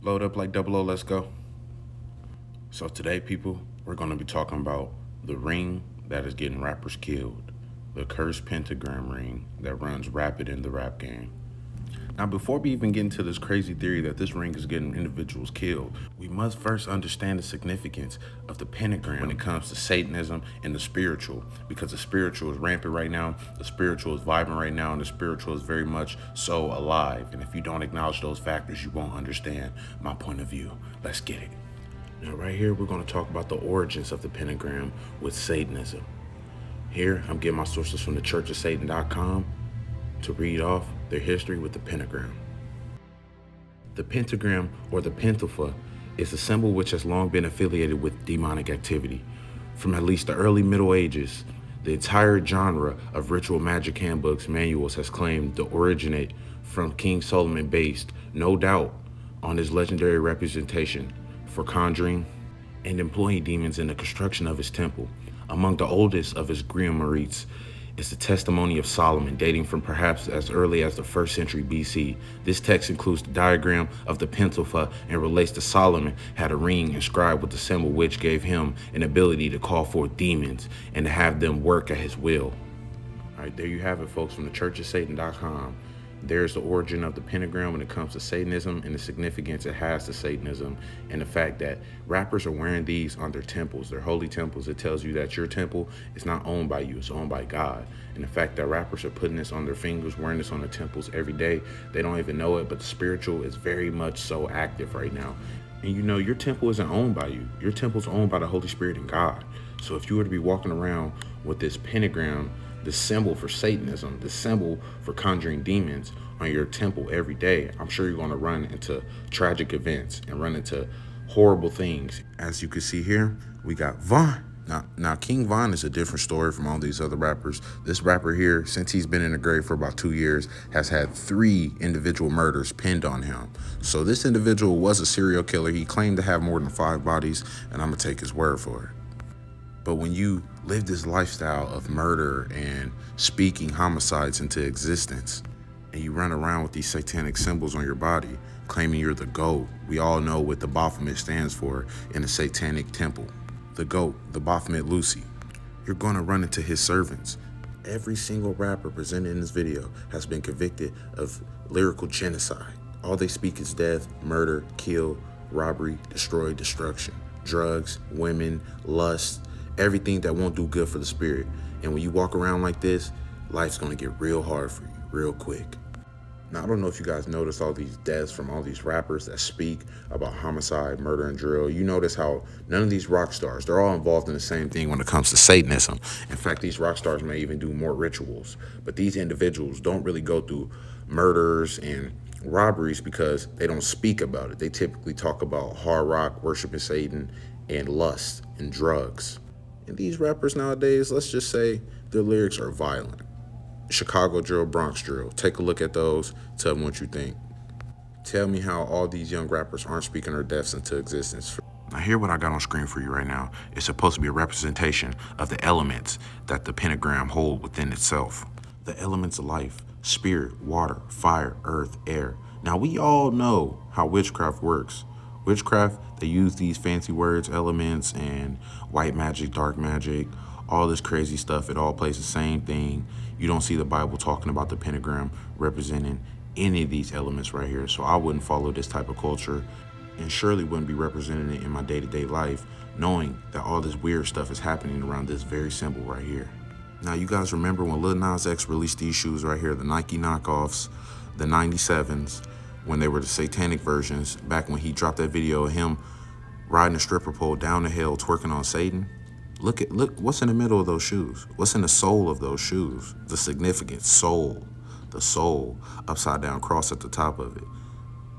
Load up like double O, let's go. So today, people, we're going to be talking about the ring that is getting rappers killed. The cursed pentagram ring that runs rapid in the rap game. Now, before we even get into this crazy theory that this ring is getting individuals killed, we must first understand the significance of the pentagram when it comes to Satanism and the spiritual, because the spiritual is rampant right now, the spiritual is vibrant right now, and the spiritual is very much so alive. And if you don't acknowledge those factors, you won't understand my point of view. Let's get it. Now, right here, we're going to talk about the origins of the pentagram with Satanism. Here, I'm getting my sources from the churchofsatan.com to read off their history with the pentagram. The pentagram, or the pentafa, is a symbol which has long been affiliated with demonic activity. From at least the early Middle Ages, the entire genre of ritual magic handbooks manuals has claimed to originate from King Solomon, based, no doubt, on his legendary representation for conjuring and employing demons in the construction of his temple. Among the oldest of his grimoires is the Testimony of Solomon, dating from perhaps as early as the 1st century BC. This text includes the diagram of the pentafa and relates to Solomon had a ring inscribed with the symbol which gave him an ability to call forth demons and to have them work at his will. All right, there you have it, folks, from the churchofsatan.com. There's the origin of the pentagram when it comes to Satanism and the significance it has to Satanism, and the fact that rappers are wearing these on their temples, their holy temples. It tells you that your temple is not owned by you, it's owned by God. And the fact that rappers are putting this on their fingers, wearing this on their temples every day, they don't even know it, but the spiritual is very much so active right now. And you know, your temple isn't owned by you. Your temple's owned by the Holy Spirit and God. So if you were to be walking around with this pentagram, the symbol for Satanism, the symbol for conjuring demons on your temple every day, I'm sure you're going to run into tragic events and run into horrible things. As you can see here, we got Von. Now, King Von is a different story from all these other rappers. This rapper here, since he's been in the grave for about 2 years, has had 3 individual murders pinned on him. So this individual was a serial killer. He claimed to have more than 5 bodies, and I'm going to take his word for it. But when you live this lifestyle of murder and speaking homicides into existence, and you run around with these satanic symbols on your body, claiming you're the GOAT, we all know what the Baphomet stands for in a satanic temple. The GOAT, the Baphomet Lucy. You're going to run into his servants. Every single rapper presented in this video has been convicted of lyrical genocide. All they speak is death, murder, kill, robbery, destroy, destruction, drugs, women, lust, everything that won't do good for the spirit. And when you walk around like this, life's gonna get real hard for you, real quick. Now, I don't know if you guys notice all these deaths from all these rappers that speak about homicide, murder, and drill. You notice how none of these rock stars, they're all involved in the same thing when it comes to Satanism. In fact, these rock stars may even do more rituals. But these individuals don't really go through murders and robberies because they don't speak about it. They typically talk about hard rock, worshiping Satan, and lust and drugs. And these rappers nowadays, let's just say their lyrics are violent. Chicago drill, Bronx drill. Take a look at those. Tell me what you think. Tell me how all these young rappers aren't speaking their deaths into existence. Now, here what I got on screen for you right now is supposed to be a representation of the elements that the pentagram hold within itself. The elements of life: spirit, water, fire, earth, air. Now, we all know how witchcraft works. Witchcraft, they use these fancy words, elements, and white magic, dark magic, all this crazy stuff. It all plays the same thing. You don't see the Bible talking about the pentagram representing any of these elements right here. So I wouldn't follow this type of culture, and surely wouldn't be representing it in my day-to-day life, knowing that all this weird stuff is happening around this very symbol right here. Now, you guys remember when Lil Nas X released these shoes right here, the Nike knockoffs, the 97s, when they were the satanic versions, back when he dropped that video of him riding a stripper pole down the hill twerking on Satan? Look what's in the middle of those shoes. What's in the sole of those shoes? The significant soul, the soul, upside down cross at the top of it.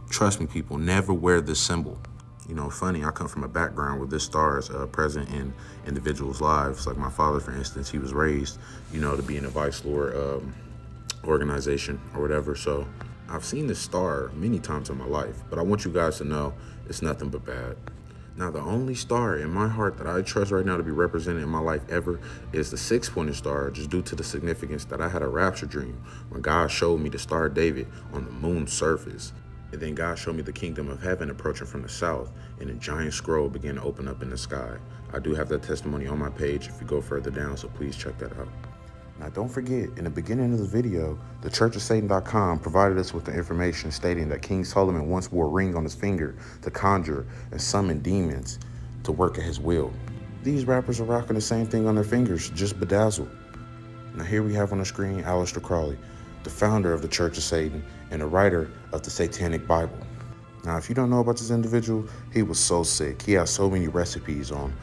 Trust me, people, never wear this symbol. You know, funny, I come from a background where this star is present in individuals' lives. Like my father, for instance, he was raised, you know, to be in a Vice Lord organization or whatever. So I've seen this star many times in my life, but I want you guys to know it's nothing but bad. Now, the only star in my heart that I trust right now to be represented in my life ever is the 6-pointed star, just due to the significance that I had a rapture dream when God showed me the Star of David on the moon's surface. And then God showed me the kingdom of heaven approaching from the south, and a giant scroll began to open up in the sky. I do have that testimony on my page if you go further down, so please check that out. Now, don't forget, in the beginning of the video, the churchofsatan.com provided us with the information stating that King Solomon once wore a ring on his finger to conjure and summon demons to work at his will. These rappers are rocking the same thing on their fingers, just bedazzled. Now here we have on the screen Aleister Crowley, the founder of the Church of Satan and the writer of the Satanic Bible. Now, if you don't know about this individual, he was so sick. He has so many recipes on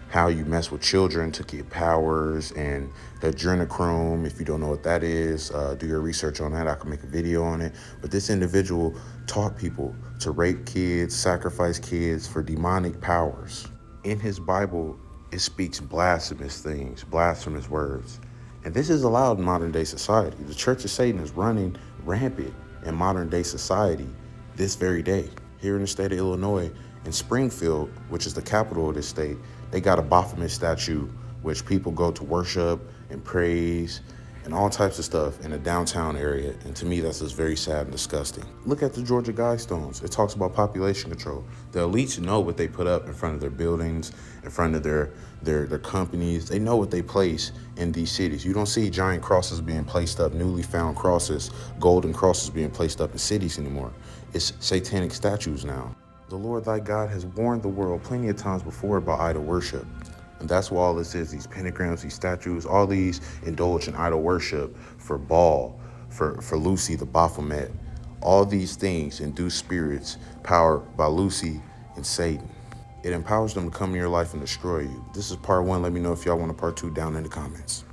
how you mess with children to get powers, and the adrenochrome. If you don't know what that is, do your research on that. I can make a video on it. But this individual taught people to rape kids, sacrifice kids for demonic powers. In his Bible, it speaks blasphemous things, blasphemous words. And this is allowed in modern day society. The Church of Satan is running rampant in modern day society this very day. Here in the state of Illinois, in Springfield, which is the capital of this state, they got a Baphomet statue, which people go to worship and praise and all types of stuff in the downtown area. And to me, that's just very sad and disgusting. Look at the Georgia Guidestones. It talks about population control. The elites know what they put up in front of their buildings, in front of their companies. They know what they place in these cities. You don't see giant crosses being placed up, newly found crosses, golden crosses being placed up in cities anymore. It's satanic statues now. The Lord thy God has warned the world plenty of times before about idol worship. And that's what all this is, these pentagrams, these statues, all these indulge in idol worship for Baal, for Lucy, the Baphomet. All these things induce spirits powered by Lucy and Satan. It empowers them to come in your life and destroy you. This is part one. Let me know if y'all want a part two down in the comments.